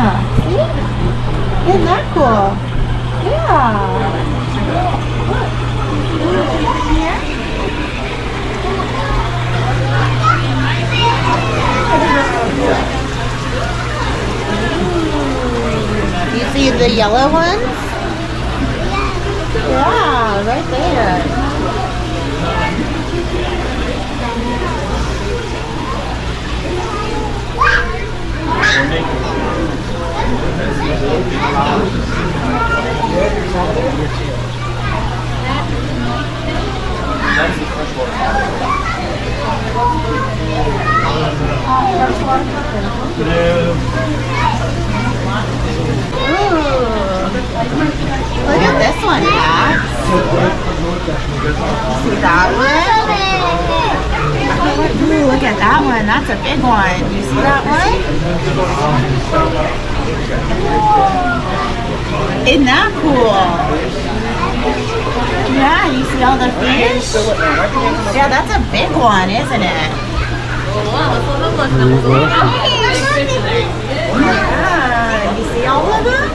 See? Isn't that cool? Yeah. You see the yellow ones? Yeah, right there. That's the freshwater. Look at this one, Max. See that one? Ooh, look at that one. That's a big one. You see that one? Isn't that cool? Yeah, you see all the fish? Yeah, that's a big one, isn't it? Yeah, you see all of them?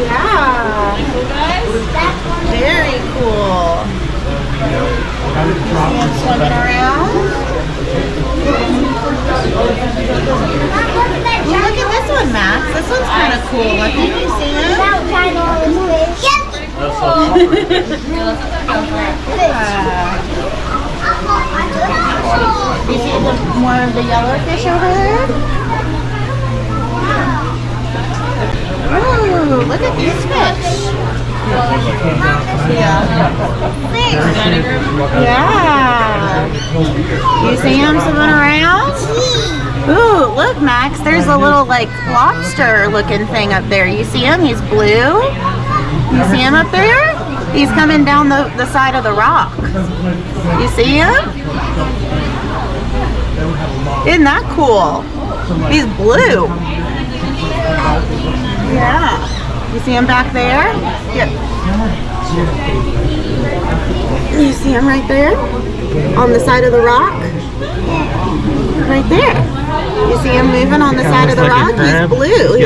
Yeah. Very cool. See him swimming around? Well, look at this one, Max. This one's kind of cool looking. You see him? You see more of the yellow fish over there? Ooh, look at these fish. Yeah. Yeah. You see them swimming around? Ooh, look, Max. There's a little like lobster looking thing up there. You see him? He's blue. You see him up there? He's coming down the side of the rock. You see him? Isn't that cool? He's blue. Yeah. You see him back there? Yeah. You see him right there? On the side of the rock? Right there. You see him moving on the side of the rock? He's blue.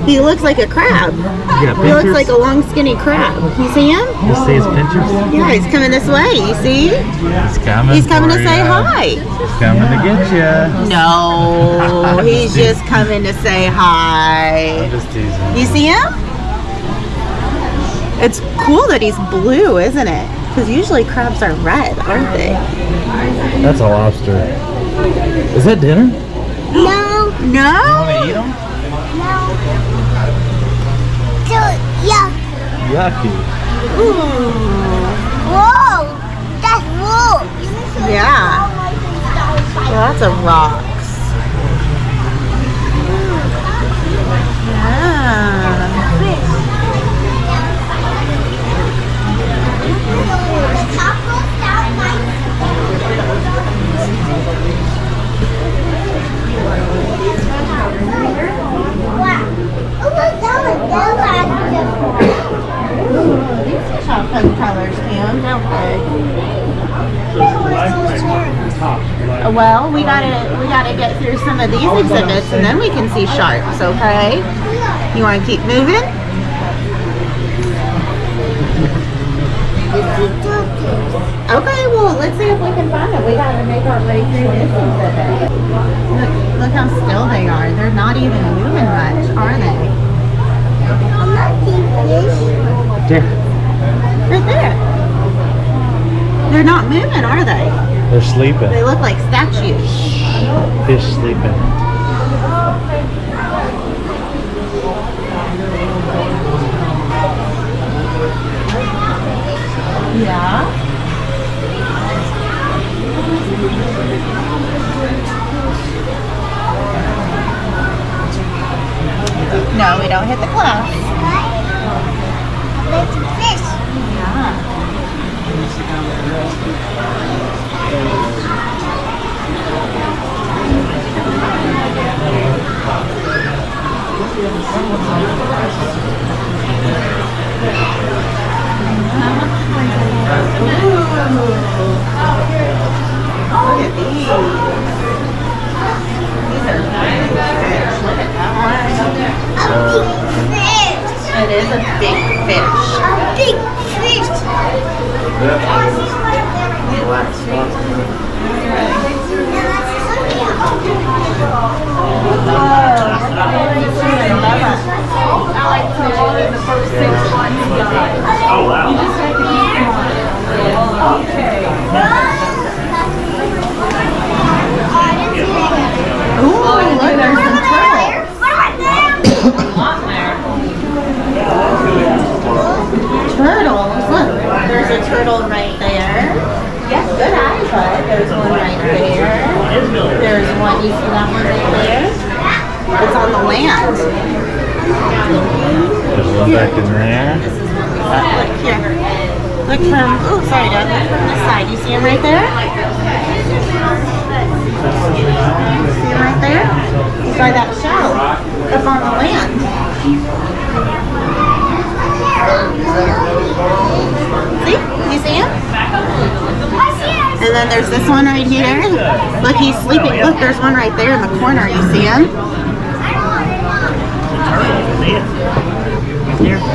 He looks like a crab. He looks like a long skinny crab. You see him? You see his pictures? Yeah, he's coming this way. You see? He's coming to say hi. He's coming to get you. No, he's just coming to say hi. I'm just teasing. You see him? It's cool that he's blue, isn't it? Because usually crabs are red, aren't they? That's a lobster. Is that dinner? No. No? You want to eat them? No. Yuck. Yucky. Ooh. Whoa. That's rocks. Yeah. Lots of rocks. Yeah. These fish have fun colors, Cam, don't they? Well, we gotta get through some of these exhibits and then we can see sharks, okay? You wanna keep moving? Okay, well, let's see if we can find it. We gotta make our way through this exhibit. Look how still they are. They're not even moving much, are they? I'm not seeing fish. There. Right there. They're not moving, are they? They're sleeping. They look like statues. Fish sleeping. Yeah. No, we don't hit the glass. There's a fish. Yeah. Look at these. These are big fish. You see that one right there? It's on the land. There's one back in there. Look here. Look from, oh sorry Dad, look from this side. You see him right there? See him right there? He's by that shell up on the land. See? You see him? And then there's this one right here. Look, he's sleeping. Look, there's one right there in the corner. You see him?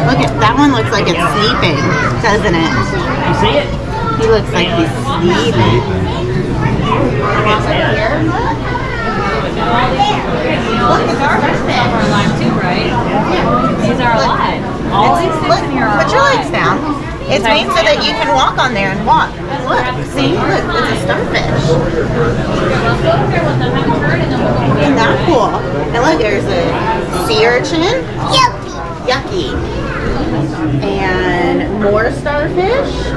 Look at that one. Looks like it's sleeping, doesn't it? You see it? He looks like he's sleeping. Look, it's our fish. Are alive too, right? These are alive. All these things Look, in here are put your alive. legs down. It's made so that you can walk on there and walk. Look, see? Look, it's a starfish. Let's go over there with them, have a turn, and then we'll go over Isn't there. that cool? And look, there's a sea urchin. Yucky. Yucky. And more starfish.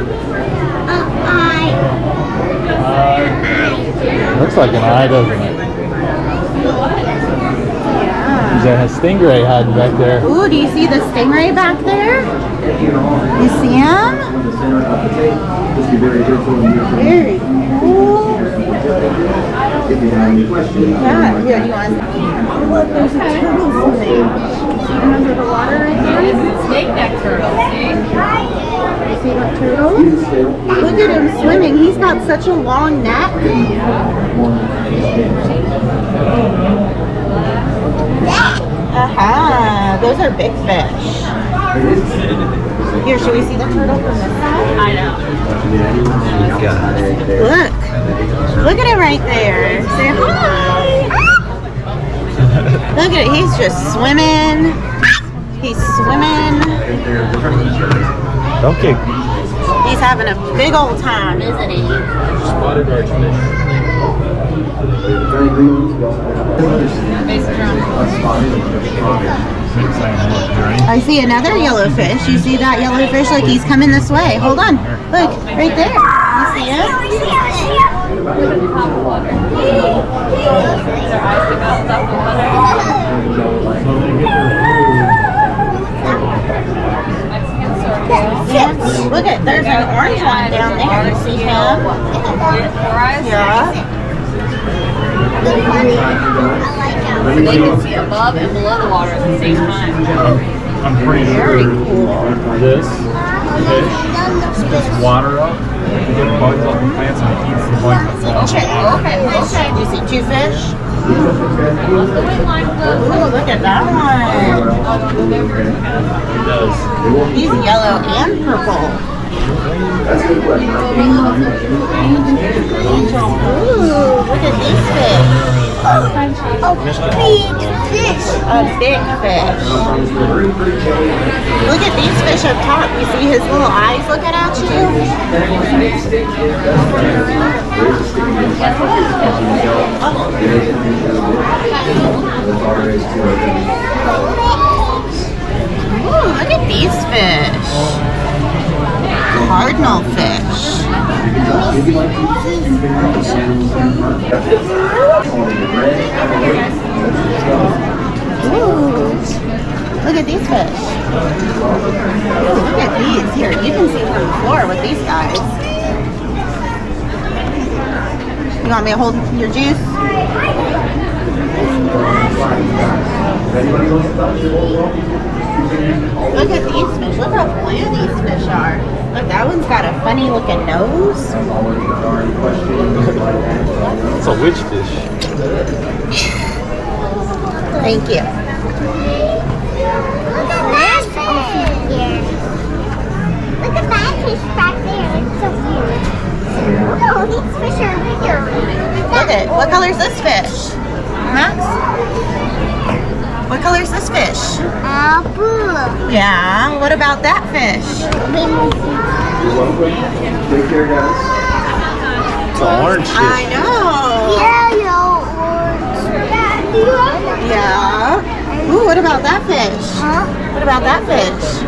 Looks like an eye, doesn't it? Yeah. There's a stingray hiding back there. Ooh, do you see the stingray back there? You see him? Very cool. Yeah, here, you want to... Look, there's a turtle swimming. See him under the water right there? Snake neck turtle, see? You see that turtle? Look at him swimming. He's got such a long neck. Aha, those are big fish. Here, should we see the turtle from this side? I know. Look. Look at it right there. Say hi. Look at it. He's just swimming. He's swimming. Don't kick. He's having a big old time, isn't he? I see another yellowfish. You see that yellowfish? Look, he's coming this way. Hold on. Look, right there. You see him? Their eyes pick up stuff with water. Mexican circle. Look at, there's an orange one down there. You see him? Four eyes. Yeah. So they can see above and below the water at the same time. I'm pretty Very sure cool. this fish spits water up to get bugs off the plants and it eats the bugs that fall off. Okay, okay. You see two fish? What's the wing line of the... Ooh, look at that one. It does. He's yellow and purple. Ooh, look at these fish. A big fish. A big fish. Look at these fish up top. You see his little eyes looking at you? Ooh, look at these fish. Cardinal fish. Ooh, look at these fish. Look at these. Here, you can see from the floor with these guys. You want me to hold your juice? Look at these fish. Look how blue these fish are. Look, that one's got a funny looking nose. It's a witch fish. Thank you. Look at that fish here. Look at that fish back there. It's so cute. Oh, these fish are bigger. Look at, what color is this fish? Max? What color is this fish? Blue. Yeah, what about that fish? It's an orange I fish. know. Yellow orange. Yeah. Ooh, what about that fish? Huh? What about that fish?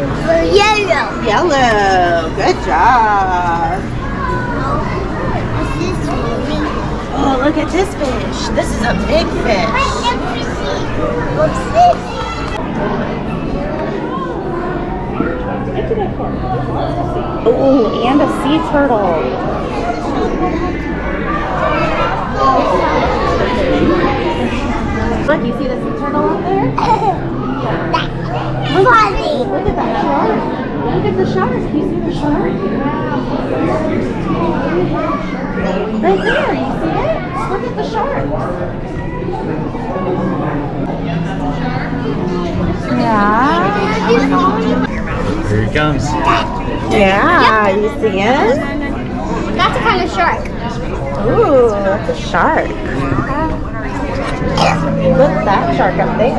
Yellow. Yellow. Good job. Is this moving? Oh, look at this fish. This is a big fish. What's this? Oh, and a sea turtle. Look, you see the sea turtle up there? Fuzzy. Look at that shark. Look at the shark. You see the shark? Right there. You see it? Look at the shark. Yeah. Here he comes. Yeah. You see it? That's a kind of shark. Ooh, that's a shark. Look, that shark up there.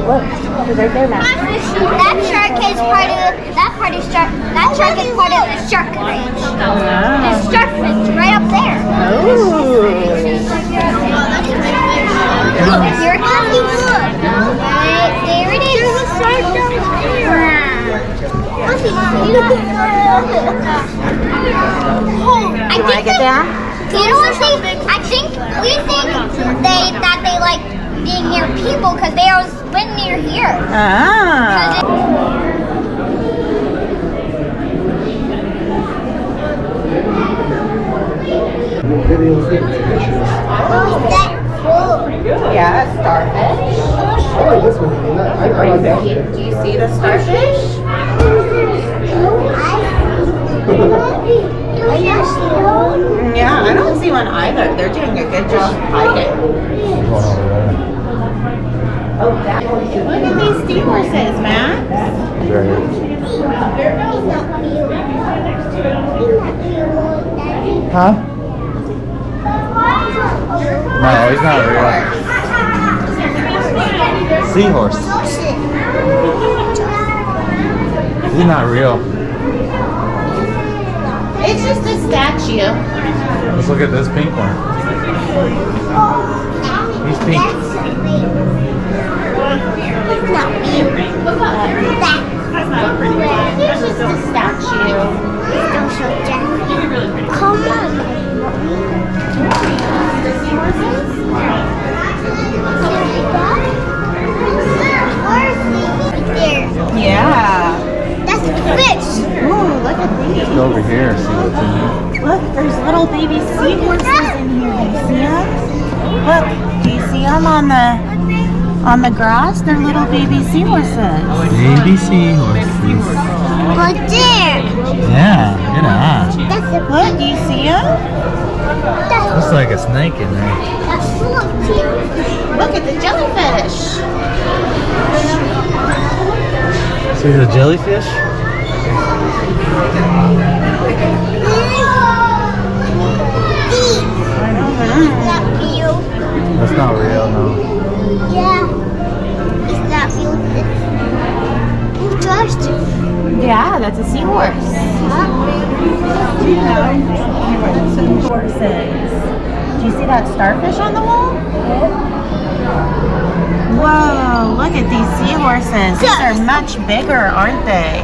Look, he's right there now. That shark is part of that shark. That shark is part of the shark range. There's shark fins right up there. Ooh. Look, here it comes. Look. There it is. There's a shark down there. You want to get that? You know what we think that they like being near people because they always been near here. Ah. Oh, that's cool. Yeah, a starfish. Do you see the starfish? Yeah, I don't see one either. They're doing a good job hiding. Oh, that. Look at these seahorses, Max. Huh? No, he's not real. Seahorse. He's not real. It's just a statue. Let's look at this pink one. He's pink. It's just a statue. Come on. The seahorses? Yeah. That's a fish. Ooh, look at these. Go over here and see what's in here. Look, there's little baby seahorses in here. Do you see them? Look, do you see them on the grass? They're little baby seahorses. Baby seahorses. Look there. Yeah, look at that. That's a Look, do you see them? Looks like a snake in there. That's full of teeth. Look at the jellyfish. See the jellyfish? That view. That's not real, no. Yeah. Is that view? It's just. Yeah, that's a seahorse. Horses. Do you see that starfish on the wall? Whoa, look at these seahorses. These are much bigger, aren't they?